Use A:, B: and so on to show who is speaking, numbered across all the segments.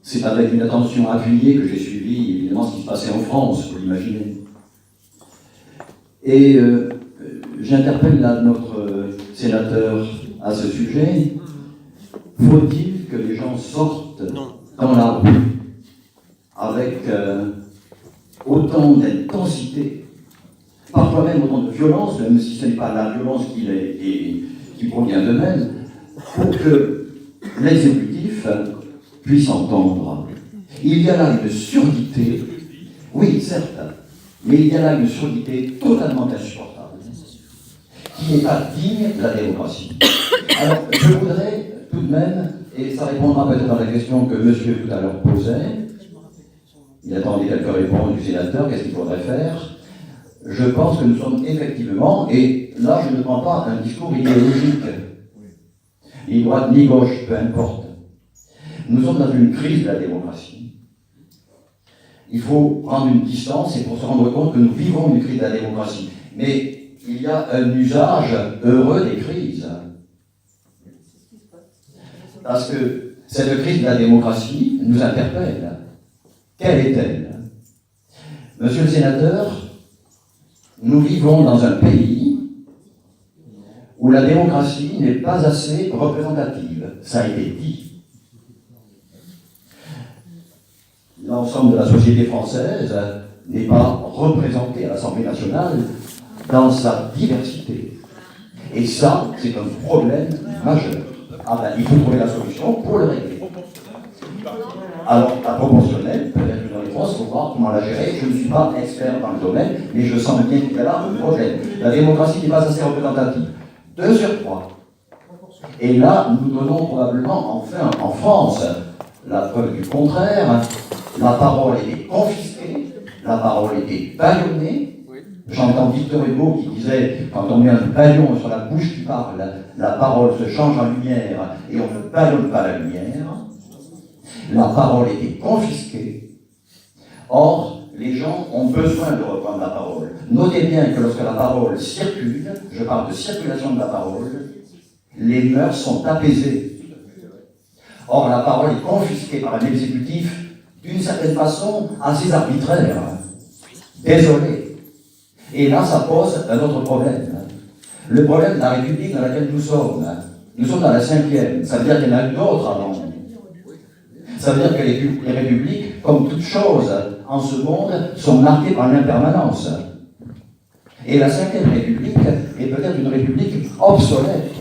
A: c'est avec une attention appuyée que j'ai suivi évidemment ce qui se passait en France, vous l'imaginez. Et j'interpelle là notre sénateur à ce sujet. Faut-il que les gens sortent dans la rue avec autant d'intensité, parfois même autant de violence, même si ce n'est pas la violence qui provient d'eux-mêmes, pour que l'exécutif puisse entendre? Il y a là une surdité, oui, certes, mais il y a là une surdité totalement insupportable, qui n'est pas digne de la démocratie. Alors, je voudrais tout de même, et ça répondra peut-être à la question que monsieur tout à l'heure posait, il attendait quelques réponses du sénateur, qu'est-ce qu'il faudrait faire? Je pense que nous sommes effectivement, et là je ne prends pas un discours idéologique, ni droite ni gauche, peu importe. Nous sommes dans une crise de la démocratie. Il faut prendre une distance et pour se rendre compte que nous vivons une crise de la démocratie. Mais il y a un usage heureux des crises. Parce que cette crise de la démocratie nous interpelle. Quelle est-elle? Monsieur le sénateur, nous vivons dans un pays où la démocratie n'est pas assez représentative. Ça a été dit. L'ensemble de la société française n'est pas représenté à l'Assemblée nationale dans sa diversité. Et ça, c'est un problème majeur. Ah ben, il faut trouver la solution pour le régler. Alors, la proportionnelle, peut-être une réponse, il faut voir comment la gérer. Je ne suis pas expert dans le domaine, mais je sens bien qu'il y a là un problème. La démocratie n'est pas assez représentative. 2 sur 3. Et là, nous donnons probablement, enfin, en France, la preuve du contraire. La parole était confisquée, la parole était bâillonnée. J'entends Victor Hugo qui disait, quand on met un bâillon sur la bouche qui parle, la parole se change en lumière et on ne bâillonne pas la lumière. La parole était confisquée. Or, les gens ont besoin de reprendre la parole. Notez bien que lorsque la parole circule, je parle de circulation de la parole, les mœurs sont apaisées. Or, la parole est confisquée par un exécutif d'une certaine façon assez arbitraire. Désolé. Et là, ça pose un autre problème. Le problème de la République dans laquelle nous sommes. Nous sommes dans la 5e. Ça veut dire qu'il y en a eu d'autres avant. Ça veut dire que les républiques, comme toute chose en ce monde, sont marquées par l'impermanence. Et la 5e République est peut-être une république obsolète.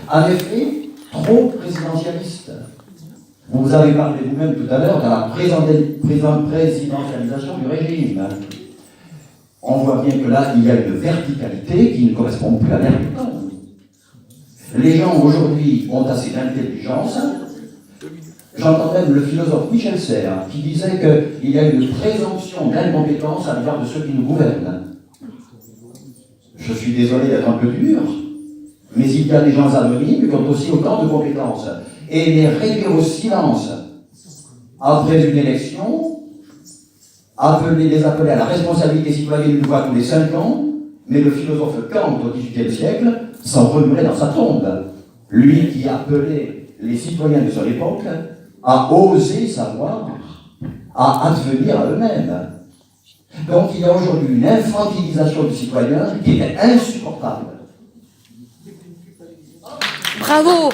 A: En effet, trop présidentialiste. Vous avez parlé vous-même tout à l'heure de la présidentialisation du régime. On voit bien que là, il y a une verticalité qui ne correspond plus à l'air du temps. Les gens aujourd'hui ont assez d'intelligence. J'entends même le philosophe Michel Serres qui disait qu'il y a une présomption d'incompétence à l'égard de ceux qui nous gouvernent. Je suis désolé d'être un peu dur, mais il y a des gens anonymes qui ont aussi autant de compétences. Et les réduire au silence après une élection, les appeler à la responsabilité citoyenne une fois tous les 5 ans, mais le philosophe Kant au XVIIIe siècle s'en remuait dans sa tombe. Lui qui appelait les citoyens de son époque à oser savoir, à advenir à eux-mêmes. Donc il y a aujourd'hui une infantilisation du citoyen qui est insupportable.
B: Bravo!